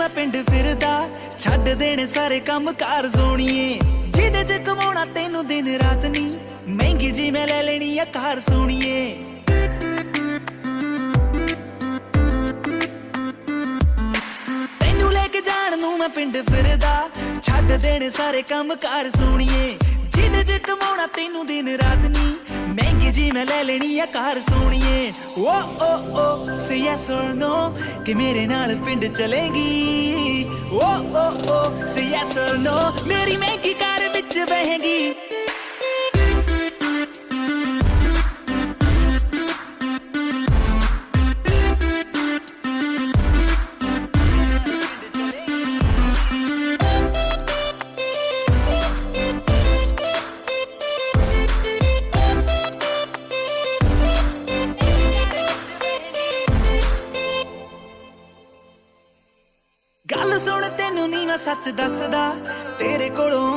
मैं पिंड फिरदा छड्ड देने सारे काम कार सोणीए जिदे च कमाउणा तैनू दिन रात नी महंगी जी मैं ले लेनी आ कार सोणीए तैनू लेके जाण नू मैं पिंड फिरदा छड्ड देने सारे काम कार सोणीए जिदे च कमाउणा तैनू दिन रात नी महंगी जी मैं ले लेनी आ कार सोणीए ओ से यस और नो कि मेरे नाल पिंड चलेगी ओ से यस और नो मेरी महंगी कार विच बहेगी गल सुन तेनू नी मैं सच दसदा तेरे कोलों